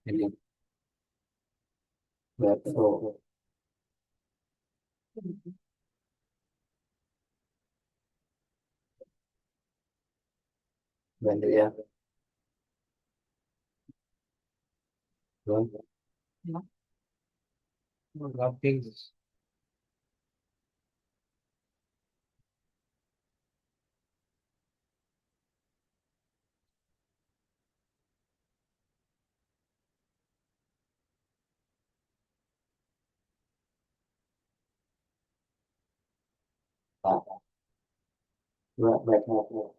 Ini betul. Bantu ya. Bantu. Baik, baik, baik.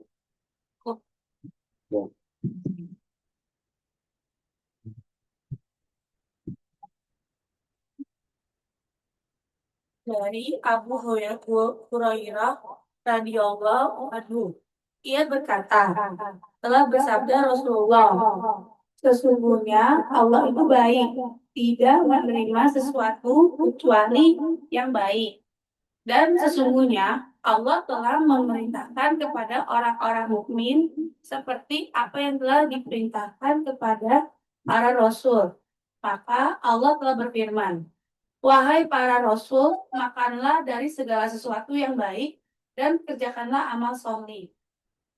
Ya. Dari Abu Hurairah radhiyallahu anhu. Ia berkata, telah bersabda Rasulullah, sesungguhnya Allah itu baik, tidak menerima sesuatu kecuali yang baik. Dan sesungguhnya Allah telah memerintahkan kepada orang-orang mukmin seperti apa yang telah diperintahkan kepada para rasul. Maka Allah telah berfirman, wahai para rasul, makanlah dari segala sesuatu yang baik dan kerjakanlah amal soleh.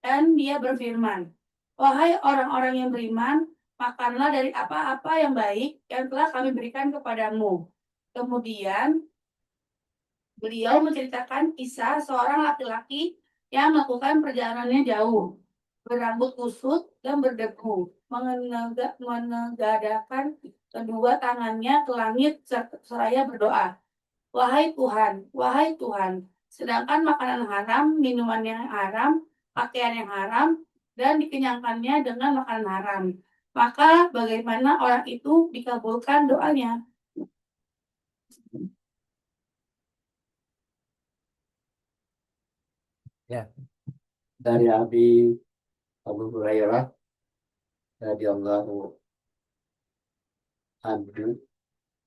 Dan dia berfirman, wahai orang-orang yang beriman, makanlah dari apa-apa yang baik yang telah kami berikan kepadamu. Kemudian beliau menceritakan kisah seorang laki-laki yang melakukan perjalanannya jauh, berambut kusut dan berdebu, menegadakan kedua tangannya ke langit seraya berdoa, wahai Tuhan, wahai Tuhan, sedangkan makanan haram, minuman yang haram, pakaian yang haram, dan dikenyangkannya dengan makanan haram. Maka bagaimana orang itu dikabulkan doanya? Ya. Dari Abu Hurairah radhiyallahu anhu,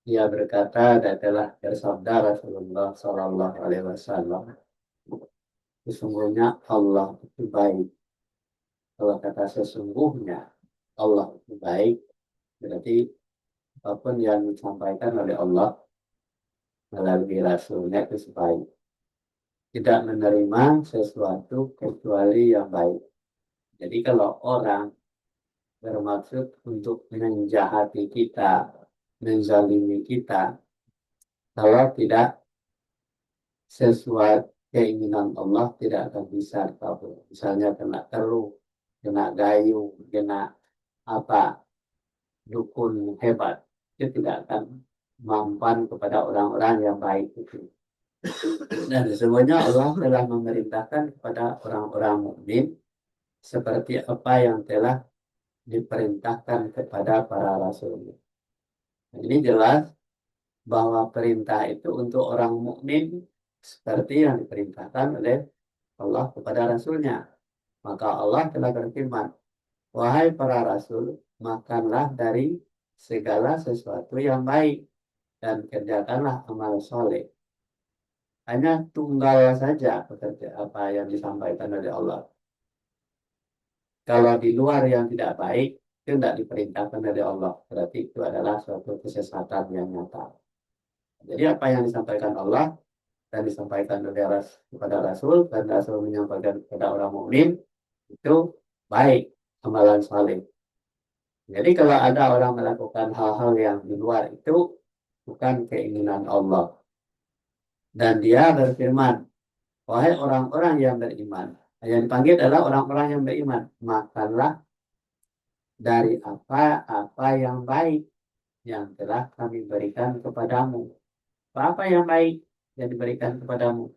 ia berkata, dan telah bersabda Rasulullah Shallallahu Alaihi Wasallam, sesungguhnya Allah itu baik. Kalau kata sesungguhnya Allah itu baik, berarti apapun yang disampaikan oleh Allah melalui Rasulnya itu baik. Tidak menerima sesuatu kecuali yang baik. Jadi kalau orang bermaksud untuk menjahati kita, menzalimi kita, kalau tidak sesuai keinginan Allah tidak akan bisa kabul. Misalnya kena teru, kena gayu, kena apa, dukun hebat, itu tidak akan mampan kepada orang-orang yang baik itu. Dan semuanya Allah telah memerintahkan kepada orang-orang mukmin seperti apa yang telah diperintahkan kepada para rasul. Ini jelas bahwa perintah itu untuk orang mukmin seperti yang diperintahkan oleh Allah kepada Rasulnya. Maka Allah telah berfirman, wahai para rasul, makanlah dari segala sesuatu yang baik dan kerjakanlah amal soleh. Hanya tunggal saja pekerja apa yang disampaikan oleh Allah. Kalau di luar yang tidak baik, itu tidak diperintahkan oleh Allah. Berarti itu adalah suatu kesesatan yang nyata. Jadi apa yang disampaikan Allah dan disampaikan oleh kepada Rasul dan Rasul menyampaikan kepada orang mukmin itu baik, amalan saleh. Jadi kalau ada orang melakukan hal-hal yang di luar itu bukan keinginan Allah. Dan dia berfirman, wahai orang-orang yang beriman. Yang dipanggil adalah orang-orang yang beriman. Makanlah dari apa-apa yang baik yang telah kami berikan kepadamu. Apa yang baik yang diberikan kepadamu?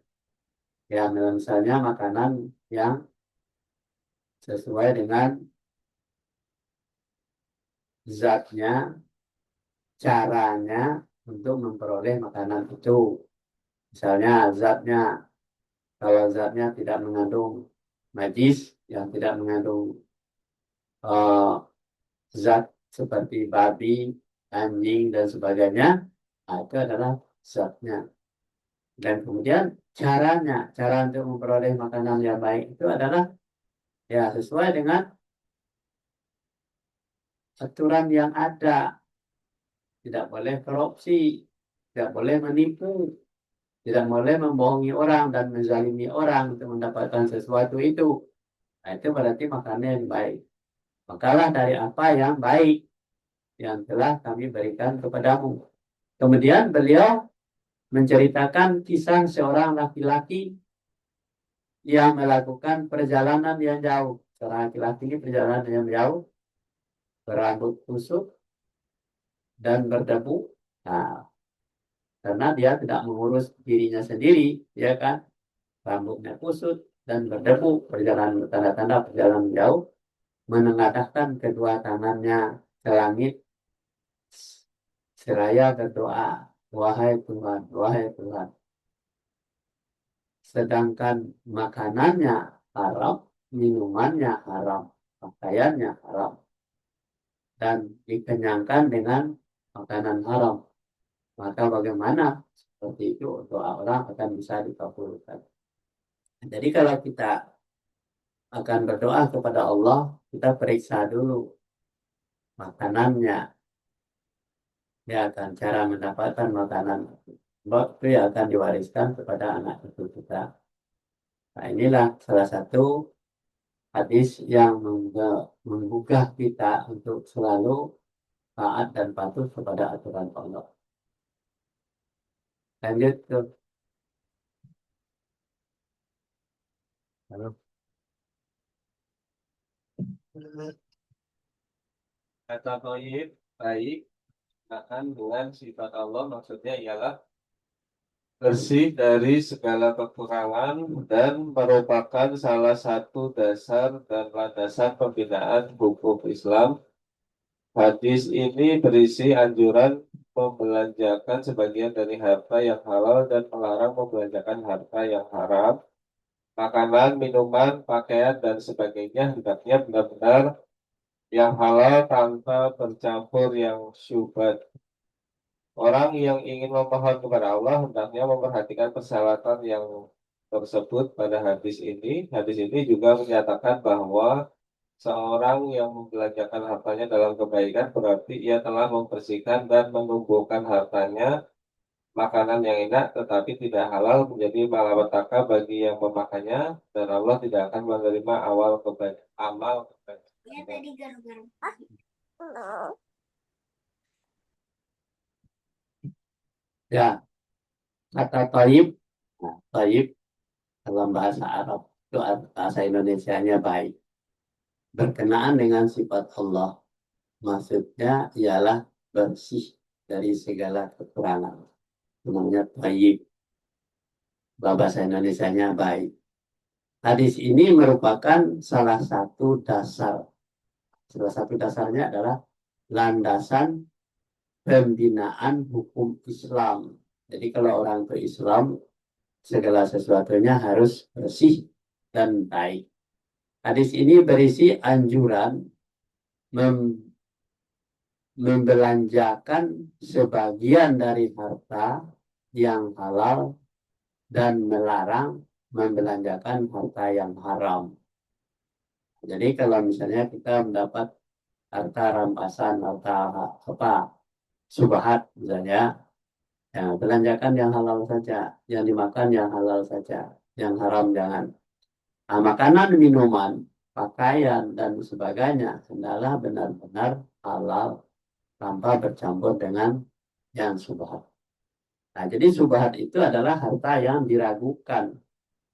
Ya, misalnya makanan yang sesuai dengan zatnya, caranya untuk memperoleh makanan itu. Misalnya zatnya, kalau zatnya tidak mengandung najis, yang tidak mengandung uh, zat seperti babi, anjing, dan sebagainya, nah, itu adalah zatnya. Dan kemudian cara untuk memperoleh makanan yang baik itu adalah ya sesuai dengan aturan yang ada. Tidak boleh korupsi, tidak boleh menipu, tidak boleh membohongi orang dan menzalimi orang untuk mendapatkan sesuatu itu. Nah, itu berarti makanan yang baik. Makalah dari apa yang baik yang telah kami berikan kepadamu. Kemudian beliau menceritakan kisah seorang laki-laki yang melakukan perjalanan yang jauh. Seorang laki-laki ini perjalanan yang jauh, berambut kusut dan berdebu. Nah, karena dia tidak mengurus dirinya sendiri, ya kan? Rambutnya kusut dan berdebu, perjalanan tanda-tanda perjalanan jauh, menengadahkan kedua tangannya ke langit seraya berdoa, wahai Tuhan, wahai Tuhan. Sedangkan makanannya haram, minumannya haram, pakaiannya haram, dan dikenyangkan dengan makanan haram. Maka bagaimana seperti itu doa orang akan bisa dikabulkan. Jadi kalau kita akan berdoa kepada Allah, kita periksa dulu makanannya, ya kan, cara mendapatkan makanan itu ya akan diwariskan kepada anak cucu kita. Nah, inilah salah satu hadis yang menggugah kita untuk selalu taat dan patuh kepada aturan Allah. Lanjut ke Halo. Kata thayyib baik akan dengan sifat Allah maksudnya ialah bersih dari segala kekurangan dan merupakan salah satu dasar dan landasan pembinaan hukum Islam. Hadis ini berisi anjuran membelanjakan sebagian dari harta yang halal dan melarang membelanjakan harta yang haram. Makanan, minuman, pakaian, dan sebagainya hendaknya benar-benar yang halal tanpa bercampur yang syubhat. Orang yang ingin memohon kepada Allah hendaknya memperhatikan persyaratan yang tersebut pada hadis ini. Hadis ini juga menyatakan bahwa seorang yang membelanjakan hartanya dalam kebaikan berarti ia telah membersihkan dan menumbuhkan hartanya. Makanan yang enak tetapi tidak halal menjadi malapetaka bagi yang memakannya dan Allah tidak akan menerima amal kebaikan. Ya, kata thayyib, nah, thayyib dalam bahasa Arab itu bahasa Indonesianya baik. Berkenaan dengan sifat Allah, maksudnya ialah bersih dari segala kekurangan. Namanya thayyib. Bahasa Indonesianya baik. Hadis ini merupakan salah satu dasar. Salah satu dasarnya adalah landasan pembinaan hukum Islam. Jadi kalau orang berislam, segala sesuatunya harus bersih dan baik. Hadis ini berisi anjuran membelanjakan sebagian dari harta yang halal dan melarang membelanjakan harta yang haram. Jadi kalau misalnya kita mendapat harta rampasan, harta apa, subhat misalnya, ya, belanjakan yang halal saja, yang dimakan yang halal saja, yang haram jangan. Nah, makanan, minuman, pakaian, dan sebagainya adalah benar-benar halal tanpa bercampur dengan yang subhat. Nah, jadi subhat itu adalah harta yang diragukan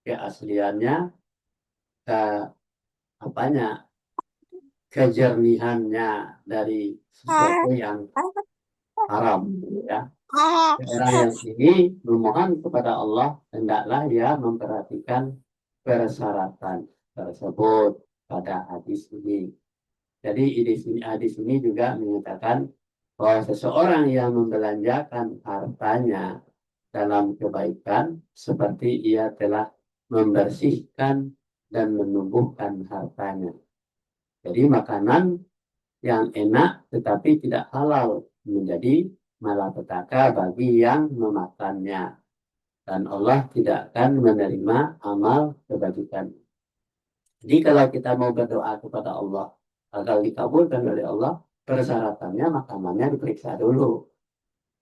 keasliannya, ke apanya, kejernihannya dari sesuatu yang haram, ya. Orang yang ini memohon kepada Allah, hendaklah ia memperhatikan persyaratan tersebut pada hadis ini. Jadi hadis ini juga menyatakan bahwa seseorang yang membelanjakan hartanya dalam kebaikan seperti ia telah membersihkan dan menumbuhkan hartanya. Jadi makanan yang enak tetapi tidak halal menjadi malapetaka bagi yang memakannya. Dan Allah tidak akan menerima amal kebajikan. Jadi kalau kita mau berdoa kepada Allah agar dikabulkan oleh Allah, persyaratannya makanannya diperiksa dulu.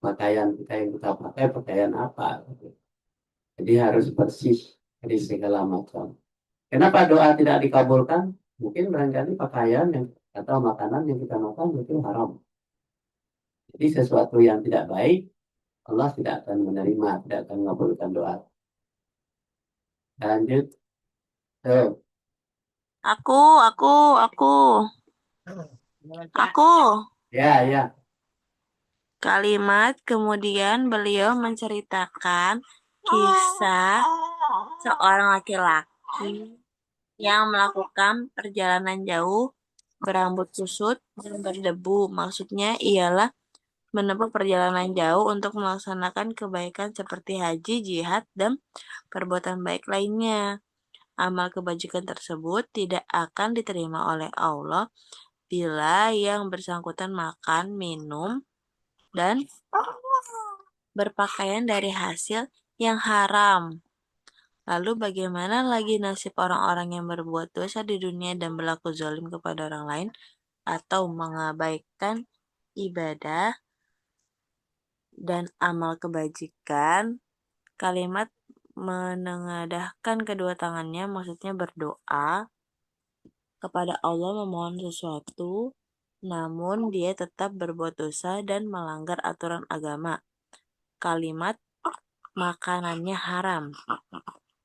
Pakaian kita yang kita pakai pakaian apa? Jadi harus bersih dari segala macam. Kenapa doa tidak dikabulkan? Mungkin barangkali pakaian yang atau makanan yang kita makan itu haram. Jadi sesuatu yang tidak baik, Allah tidak akan menerima, tidak akan mengabulkan doa. Lanjut. Tuh. Aku, aku, aku, aku. Ya, ya. Kalimat kemudian beliau menceritakan kisah seorang laki-laki yang melakukan perjalanan jauh berambut kusut dan berdebu. Maksudnya ialah menempuh perjalanan jauh untuk melaksanakan kebaikan seperti haji, jihad, dan perbuatan baik lainnya. Amal kebajikan tersebut tidak akan diterima oleh Allah bila yang bersangkutan makan, minum, dan berpakaian dari hasil yang haram. Lalu bagaimana lagi nasib orang-orang yang berbuat dosa di dunia dan berlaku zalim kepada orang lain atau mengabaikan ibadah dan amal kebajikan? Kalimat menengadahkan kedua tangannya maksudnya berdoa kepada Allah memohon sesuatu, namun dia tetap berbuat dosa dan melanggar aturan agama. Kalimat makanannya haram.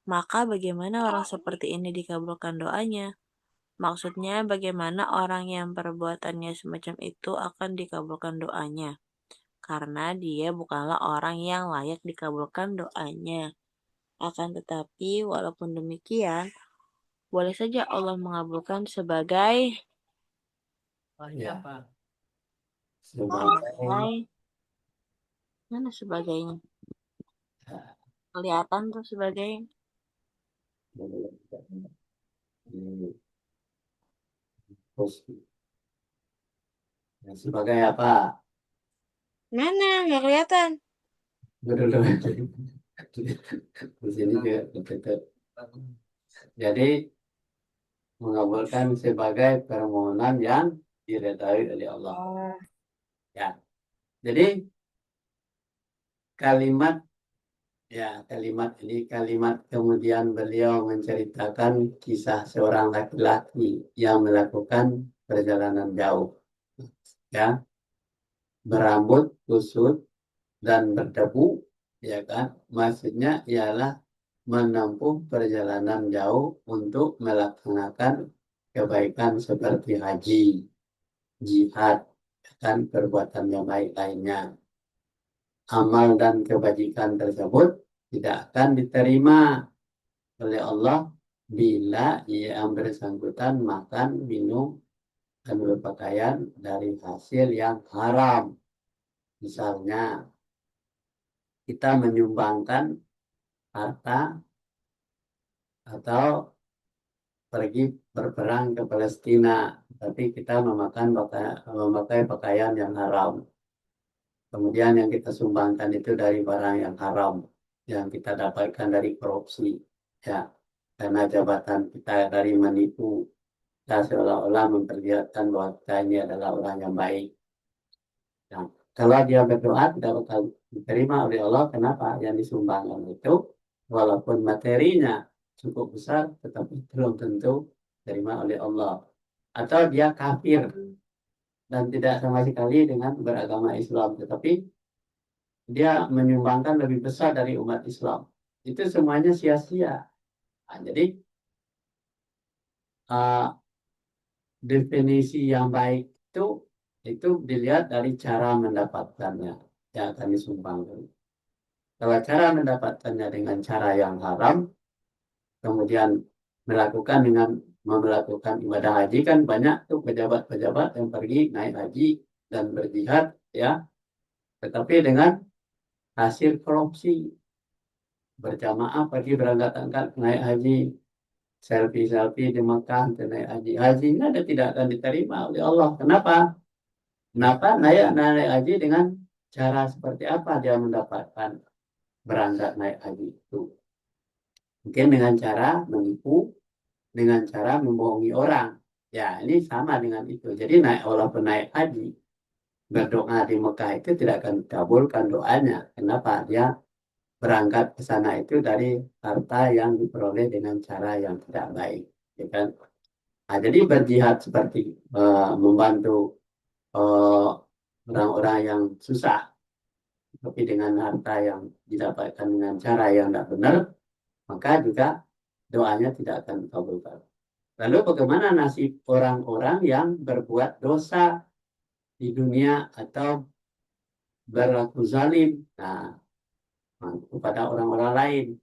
Maka bagaimana orang seperti ini dikabulkan doanya? Maksudnya bagaimana orang yang perbuatannya semacam itu akan dikabulkan doanya? Karena dia bukanlah orang yang layak dikabulkan doanya. Akan tetapi walaupun demikian, boleh saja Allah mengabulkan sebagai Ya. Sebagai mana sebagainya? Kelihatan tuh sebagai sebagai apa? mana nggak kelihatan. Dulu di sini juga begitu. Jadi mengabulkan sebagai permohonan yang diridhai oleh Allah. Ya. Jadi kalimat kalimat ini kalimat kemudian beliau menceritakan kisah seorang laki-laki yang melakukan perjalanan jauh. Ya, berambut kusut dan berdebu, ya kan? Maksudnya ialah menempuh perjalanan jauh untuk melaksanakan kebaikan seperti haji, jihad, dan perbuatan yang baik lainnya. Amal dan kebajikan tersebut tidak akan diterima oleh Allah bila yang bersangkutan makan, minum, dan berpakaian dari hasil yang haram. Misalnya, kita menyumbangkan harta atau pergi berperang ke Palestina, tapi kita memakai pakaian yang haram. Kemudian yang kita sumbangkan itu dari barang yang haram, yang kita dapatkan dari korupsi, ya, karena jabatan kita dari menipu, kita seolah-olah memperlihatkan bahwa kita ini adalah orang yang baik. Nah, kalau dia berdoa tidak bakal diterima oleh Allah. Kenapa? Yang disumbangkan itu, walaupun materinya cukup besar, tetapi belum tentu diterima oleh Allah. Atau dia kafir dan tidak sama sekali dengan beragama Islam, tetapi dia menyumbangkan lebih besar dari umat Islam. Itu semuanya sia-sia. Nah, jadi uh, definisi yang baik itu dilihat dari cara mendapatkannya yang akan disumbangkan. Kalau cara mendapatkannya dengan cara yang haram, kemudian melakukan ibadah haji, kan banyak tuh pejabat-pejabat yang pergi naik haji dan berjihad, ya, tetapi dengan hasil korupsi, berjamaah pergi berangkat naik haji, selfie di Mekah naik haji, hajinya tidak akan diterima oleh Allah. Kenapa naik haji dengan cara seperti apa dia mendapatkan berangkat naik haji itu? Mungkin dengan cara menipu, dengan cara membohongi orang. Ya, ini sama dengan itu. Jadi walaupun naik haji, berdoa di Mekah itu tidak akan dikabulkan doanya. Kenapa? Dia berangkat ke sana itu dari harta yang diperoleh dengan cara yang tidak baik. Ya kan? Nah, jadi berjihad seperti membantu eh, orang-orang yang susah, tapi dengan harta yang didapatkan dengan cara yang tidak benar, maka juga doanya tidak akan dikabulkan. Lalu bagaimana nasib orang-orang yang berbuat dosa di dunia atau berlaku zalim kepada orang-orang lain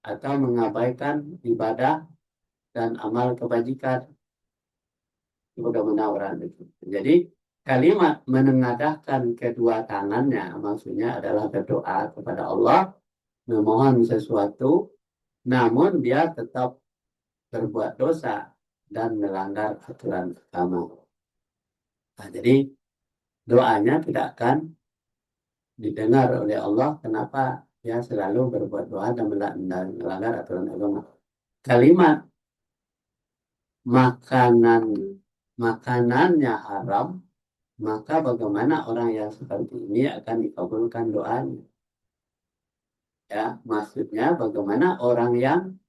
atau mengabaikan ibadah dan amal kebajikan? Bagaimana orang itu? Jadi kalimat menengadahkan kedua tangannya maksudnya adalah berdoa kepada Allah, memohon sesuatu, namun dia tetap berbuat dosa dan melanggar aturan agama. Nah, jadi doanya tidak akan didengar oleh Allah. Kenapa? Dia selalu berbuat doa dan melanggar aturan agama. Kalimat makanannya haram, maka bagaimana orang yang seperti ini akan dikabulkan doanya? Ya, maksudnya bagaimana orang yang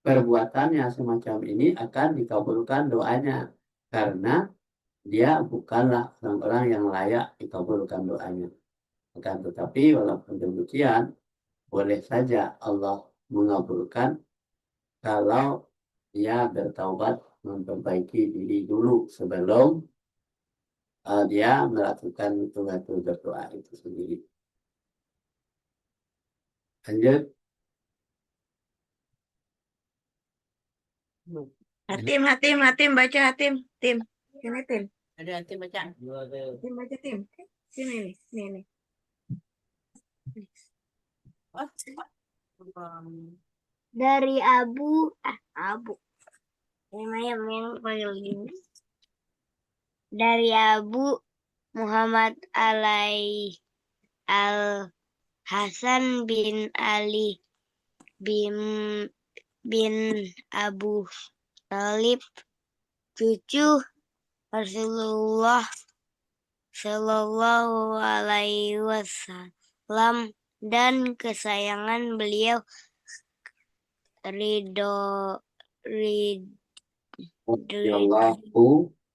perbuatannya semacam ini akan dikabulkan doanya? Karena dia bukanlah orang-orang yang layak dikabulkan doanya. Akan tetapi walaupun demikian, boleh saja Allah mengabulkan kalau dia bertaubat, memperbaiki diri dulu sebelum dia melakukan itu berdoa itu sendiri. Lanjut. Hatim, baca Hatim. Tim, sini Tim. Ada nanti baca. Tim baca Tim. Sini nih. Dari Abu ini yang panggil gini. Dari Abu Muhammad Al Hasan bin Ali bin Abu Talib, cucu Rasulullah Shallallahu Alaihi Wasallam dan kesayangan beliau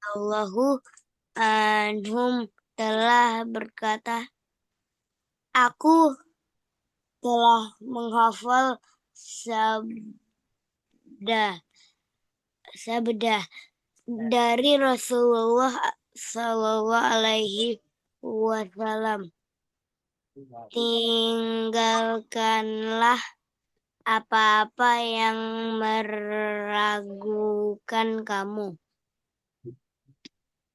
Allahu anhum telah berkata, aku telah menghafal sabda dari Rasulullah Shallallahu Alaihi Wasallam. Tinggalkanlah apa-apa yang meragukan kamu.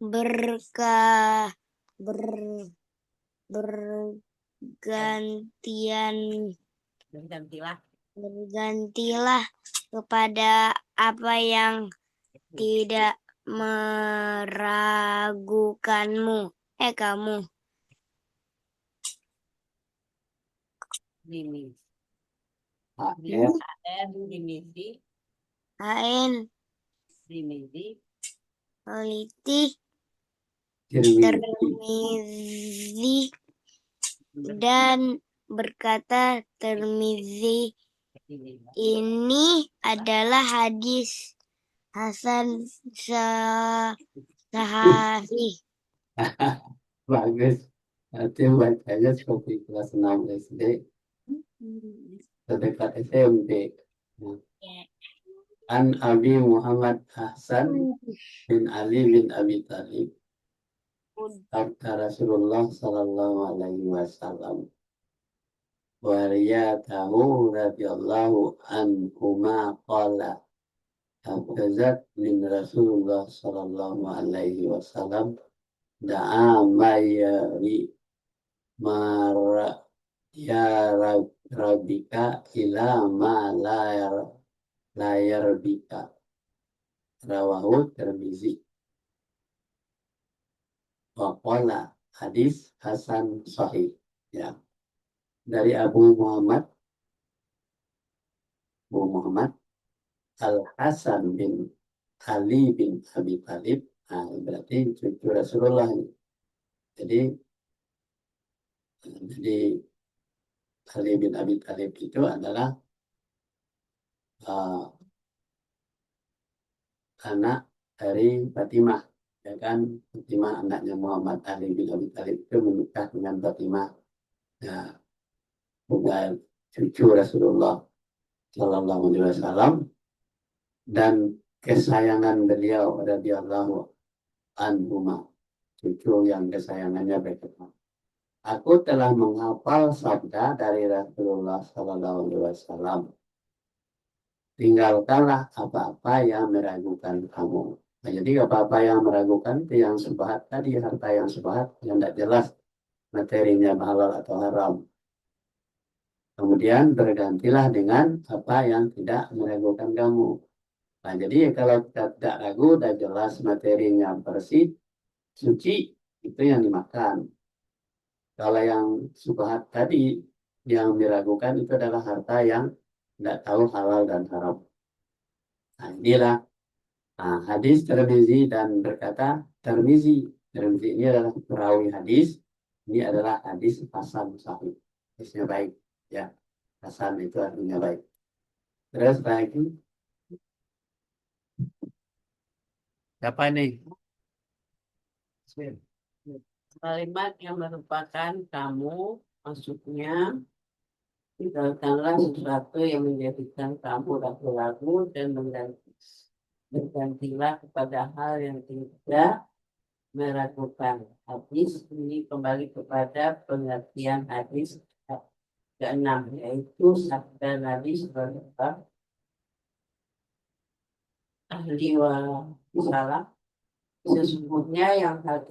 Bergantilah kepada apa yang tidak meragukanmu. Kamu. Ini. Ya. Ain Ini. Politi Tirmidzi. Tirmizi dan berkata Tirmizi, ini adalah hadis hasan sahih. Bagus. Nanti bacanya seperti kelas 6 SD, terdekat SMP. An Abi Muhammad Hasan bin Ali bin Abi Talib, kata Rasulullah Sallallahu Alaihi Wasallam, wariyatahu radhiyallahu anhuma qala, hafazat min Rasulullah Sallallahu Alaihi Wasallam da'a mayari ya rabbika ila ma la yarbika, rawahu Tirmizi wa qala hadis hasan sahih. Ya, dari Abu Muhammad Al Hasan bin Ali bin Abi Thalib. Nah, berarti cucu Rasulullah ini. Jadi, jadi Ali bin Abi Thalib itu adalah uh, anak dari Fatimah. Ya kan, Fatimah anaknya Muhammad Ali bin Abi Thalib itu menikah dengan Fatimah. Ya, bukan cucu Rasulullah Shallallahu Alaihi Wasallam, dan kesayangan beliau radhiyallahu anhuma, cucu yang kesayangannya berkata, aku telah menghafal sabda dari Rasulullah Shallallahu Alaihi Wasallam, tinggalkanlah apa-apa yang meragukan kamu. Nah, jadi apa-apa yang meragukan itu yang subhat tadi, harta yang subhat yang tidak jelas materinya halal atau haram. Kemudian bergantilah dengan apa yang tidak meragukan kamu. Nah, jadi kalau kita tidak ragu dan jelas materinya bersih, suci, itu yang dimakan. Kalau yang subhat tadi, yang diragukan itu adalah harta yang tidak tahu halal dan haram. Nah, inilah hadis Tirmizi dan berkata, Tirmizi ini adalah perawi hadis, ini adalah hadis hasan sahih. Hadisnya baik, ya. Hasan itu artinya baik. Terus lagi, siapa nih? Kalimat yang merupakan kamu, maksudnya tinggalkanlah sesuatu yang menjadikan kamu ragu-ragu dan bergantilah kepada hal yang tidak meragukan. Hadis ini kembali kepada pengertian hadis ke-6, yaitu sabda Nabi SAW, ahli wasallam, sesungguhnya yang hal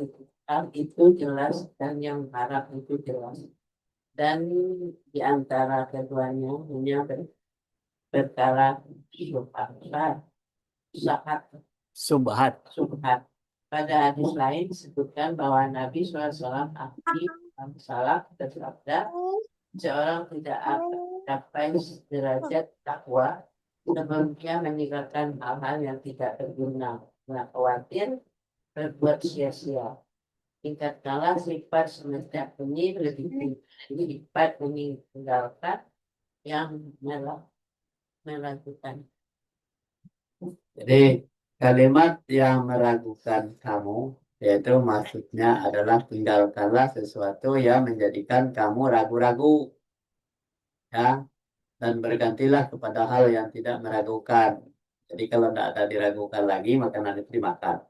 itu jelas dan yang haram itu jelas, dan di antara keduanya hanya berkala subhat. Pada hadis lain disebutkan bahwa Nabi SAW ahli salah bersabda, seorang tidak akan mencapai derajat takwa sebelumnya meninggalkan hal-hal yang tidak berguna, nggak khawatir berbuat sia-sia. Tingkatkanlah sifat semesta ini lebih tinggi sifat meninggalkan yang melakukan. Jadi kalimat yang meragukan kamu, yaitu maksudnya adalah tinggalkanlah sesuatu yang menjadikan kamu ragu-ragu, ya, dan bergantilah kepada hal yang tidak meragukan. Jadi kalau tidak ada diragukan lagi, makanan itu dimakan.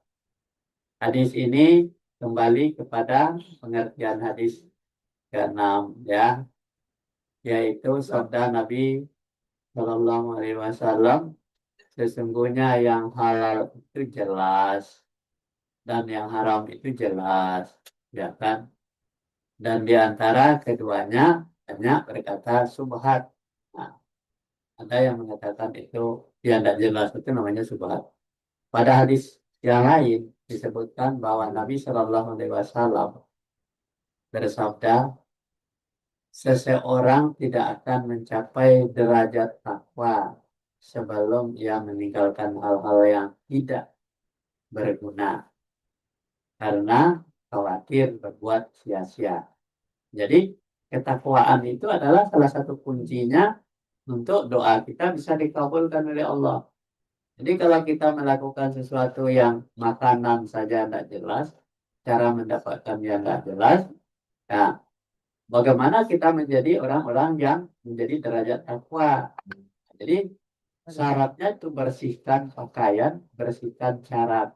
Hadis ini kembali kepada pengertian hadis ke-6, ya, yaitu sabda Nabi Shallallahu Alaihi Wasallam, sesungguhnya yang halal itu jelas dan yang haram itu jelas, ya kan? Dan di antara keduanya banyak berkata subhat. Nah, ada yang mengatakan itu yang tidak jelas itu namanya subhat. Pada hadis yang lain disebutkan bahwa Nabi Shallallahu Alaihi Wasallam bersabda, seseorang tidak akan mencapai derajat takwa sebelum ia meninggalkan hal-hal yang tidak berguna karena khawatir berbuat sia-sia. Jadi ketakwaan itu adalah salah satu kuncinya untuk doa kita bisa dikabulkan oleh Allah. Jadi kalau kita melakukan sesuatu yang makanan saja tidak jelas, cara mendapatkan yang tidak jelas, nah bagaimana kita menjadi orang-orang yang menjadi derajat takwa? Jadi syaratnya itu bersihkan pakaian, bersihkan cara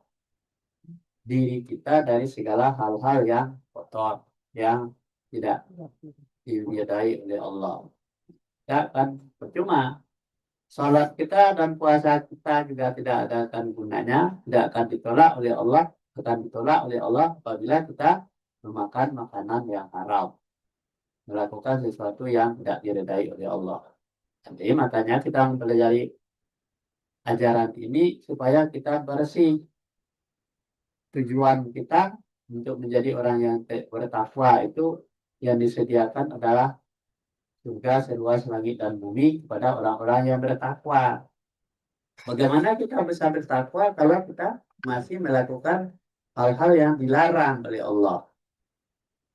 diri kita dari segala hal-hal yang kotor, yang tidak diridai oleh Allah. Ya kan, percuma. Salat kita dan puasa kita juga tidak ada akan gunanya, tidak akan ditolak oleh Allah, akan ditolak oleh Allah apabila kita memakan makanan yang haram, melakukan sesuatu yang tidak diridai oleh Allah. Jadi makanya kita mempelajari ajaran ini supaya kita bersih. Tujuan kita untuk menjadi orang yang bertakwa itu yang disediakan adalah surga seluas langit dan bumi kepada orang-orang yang bertakwa. Bagaimana kita bisa bertakwa kalau kita masih melakukan hal-hal yang dilarang oleh Allah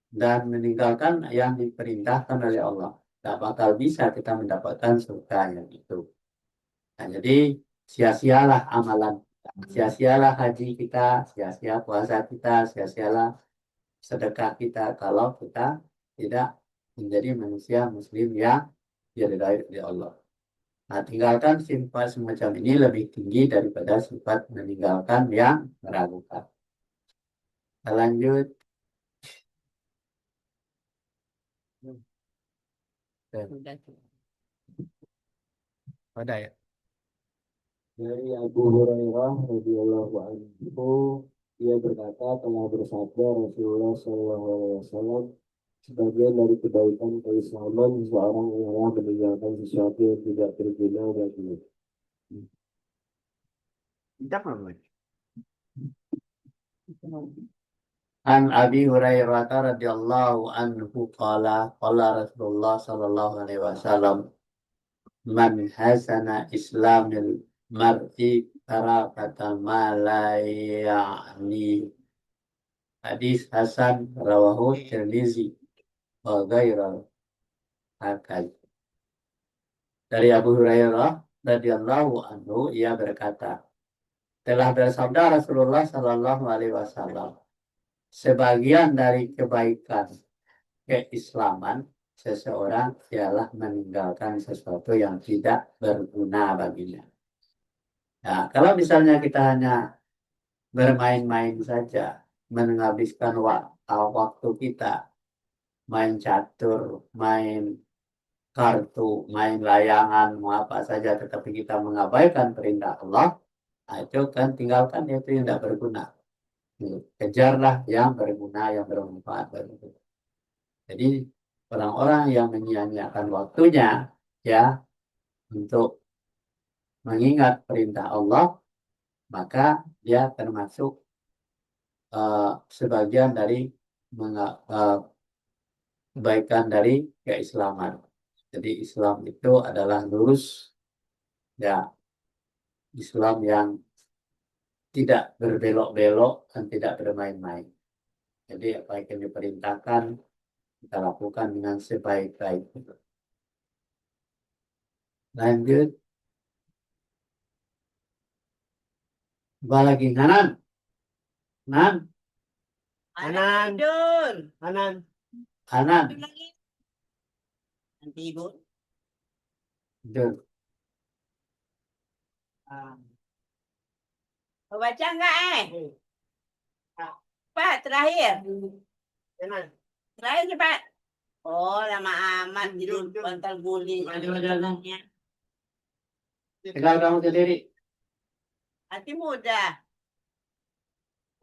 dan meninggalkan yang diperintahkan oleh Allah? Tidak bakal bisa kita mendapatkan surga yang itu. Nah, jadi sia-sialah amalan kita, sia-sialah haji kita, sia-sia puasa kita, sia-sialah sedekah kita kalau kita tidak menjadi manusia muslim yang diridhai oleh Allah. Nah, tinggalkan sifat semacam ini lebih tinggi daripada sifat meninggalkan yang meragukan. Kita lanjut. Sudah. Ada ya? Dari Abu Hurairah radhiyallahu anhu, ia berkata, telah bersabda Rasulullah SAW, sebagian dari kebaikan keislaman seorang ialah meninggalkan sesuatu yang tidak berguna baginya. An Abi Hurairah radhiyallahu anhu qala Rasulullah sallallahu alaihi wasallam, man hasana islamil mar'i tarakata ma la ya'ni. Hadis Hasan rawahu Tirmizi wa ghairuhu. Dari Abu Hurairah radhiyallahu anhu, ia berkata, telah bersabda Rasulullah sallallahu alaihi wasallam, sebagian dari kebaikan keislaman seseorang ialah meninggalkan sesuatu yang tidak berguna baginya. Nah, kalau misalnya kita hanya bermain-main saja, menghabiskan waktu kita, main catur, main kartu, main layangan, mau apa saja, tetapi kita mengabaikan perintah Allah, nah itu kan tinggalkan itu yang tidak berguna. Kejarlah yang berguna, yang bermanfaat. Jadi orang-orang yang menyia-nyiakan waktunya ya untuk mengingat perintah Allah, maka dia termasuk sebagian dari kebaikan dari keislaman. Jadi Islam itu adalah lurus, ya, Islam yang tidak berbelok-belok dan tidak bermain-main. Jadi apa yang diperintahkan kita lakukan dengan sebaik-baiknya. Lanjut. Coba lagi, Hanan. Hanan. Anak tidur. Hanan. Hanan. Nanti ibu. Tidur. Mau baca enggak Pak, terakhir. Terakhir cepat. Oh, lama amat tidur bantal guling. Tinggal kamu sendiri. Hati muda.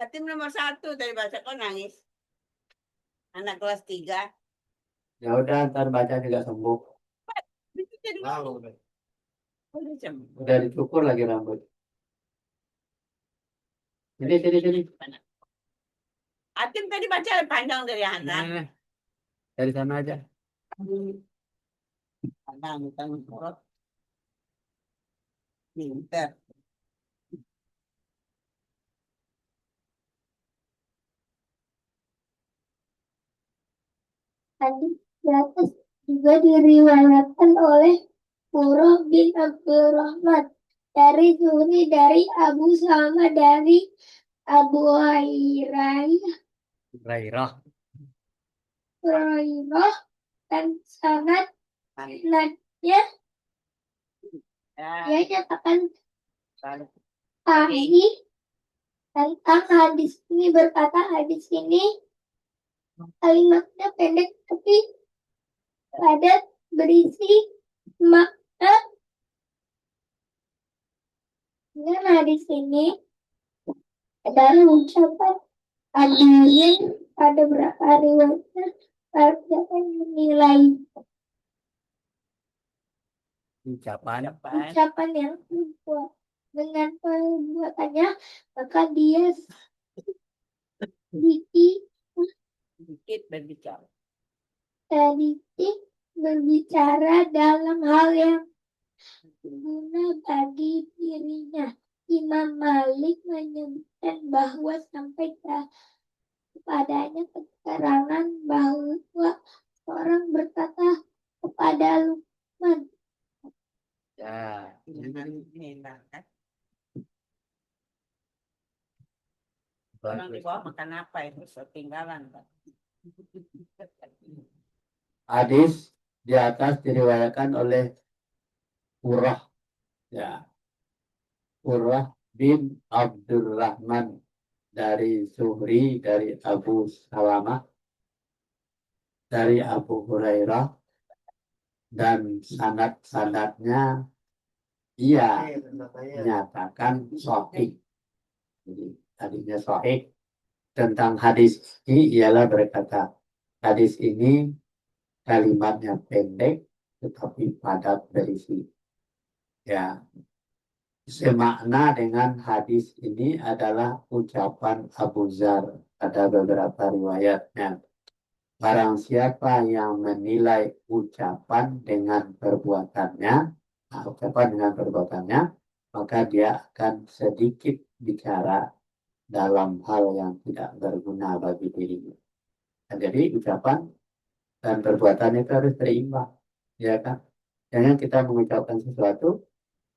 Hati nomor 1 tadi baca kau nangis. Anak kelas 3. Ya udah, ntar baca juga sembuh. Itu jadi Lalu. udah sembuh. Udah dicukur lagi rambut. Sini. Atim tadi baca panjang dari anak. Nah, dari sana aja. Anak bukan korot. Pinter. Hadis di atas juga diriwayatkan oleh Murrah bin Abdurrahman dari Zuhri dari Abu Salama dari Abu Hurairah. dan sanadnya dia nyatakan sahih tentang hadis ini, berkata hadis ini kalimatnya pendek tapi padat berisi makna. Dengan hadis ini adalah ucapan hadirin pada beberapa riwayatnya dapat menilai ucapan yang dibuat dengan perbuatannya, maka dia Sedikit berbicara. sedikit berbicara dalam hal yang berguna bagi dirinya. Imam Malik menyebutkan bahwa sampai kepadanya keterangan bahwa seorang berkata kepada Luqman, Ya, jangan menghilangkan. Orang di bawah makan apa itu? Ketinggalan, Pak. Hadis di atas diriwayatkan oleh Qurrah, ya, Qurrah bin Abdurrahman dari Zuhri, dari Abu Salamah, dari Abu Hurairah, dan sanad-sanadnya ia menyatakan sahih. Jadi tadinya sahih. Tentang hadis ini ialah berkata, hadis ini kalimatnya pendek tetapi padat berisi. Ya, semakna dengan hadis ini adalah ucapan Abu Dzar. Ada beberapa riwayatnya. Barang siapa yang menilai ucapan dengan perbuatannya, maka dia akan sedikit bicara dalam hal yang tidak berguna bagi dirinya. Nah, jadi ucapan dan perbuatan itu harus seimbang, ya kan? Jangan kita mengucapkan sesuatu,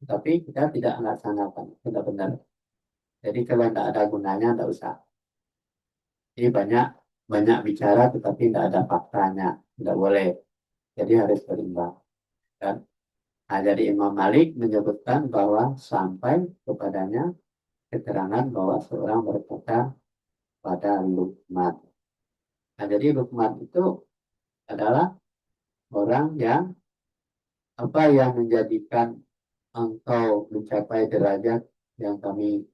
tapi kita tidak melaksanakan, tidak benar. Jadi kalau tidak ada gunanya, tidak usah. Jadi banyak bicara, tetapi tidak ada faktanya, tidak boleh. Jadi harus seimbang, kan? Nah, jadi Imam Malik menyebutkan bahwa sampai kepadanya keterangan bahwa seorang berkata pada Luqman. Nah, jadi Luqman itu adalah orang yang menjadikan engkau mencapai derajat yang kami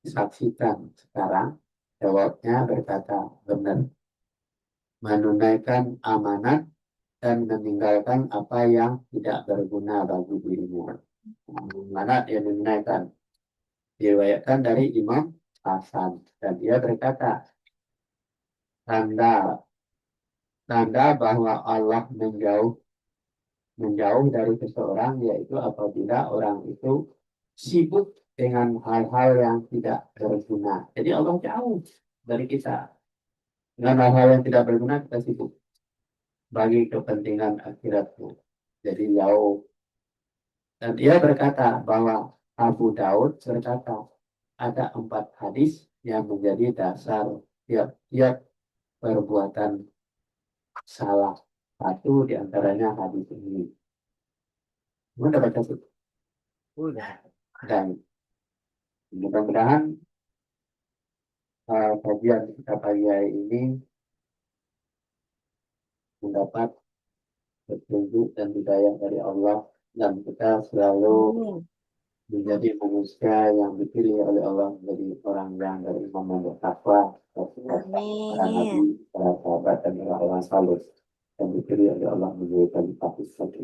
saksikan sekarang. Jawabnya berkata benar, menunaikan amanat dan meninggalkan apa yang tidak berguna bagi dirinya. Amanat yang menunaikan diriwayatkan dari Imam Hasan, dan dia berkata, tanda bahwa Allah menjauh dari seseorang yaitu apabila orang itu sibuk dengan hal-hal yang tidak berguna. Jadi Allah jauh dari kita. Dengan hal-hal yang tidak berguna kita sibuk bagi kepentingan akhiratnya. Jadi jauh. Dan dia berkata bahwa Abu Daud berkata ada 4 hadis yang menjadi dasar tiap-tiap perbuatan salah. Satu diantaranya hadis ini. Udah baca sih? Udah. Dan mudah-mudahan kajian kita pagi hari ini mendapat petunjuk dan hidayah dari Allah, dan kita selalu menjadi manusia yang dipilih oleh Allah menjadi orang yang beriman dan bertakwa, para nabi, para sahabat dan orang saleh, dan dipilih oleh Allah menjadi khalifah satu.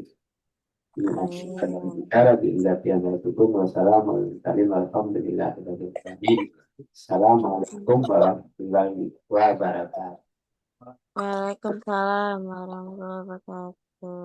Assalamualaikum warahmatullahi wabarakatuh. Waalaikumsalam warahmatullahi wabarakatuh.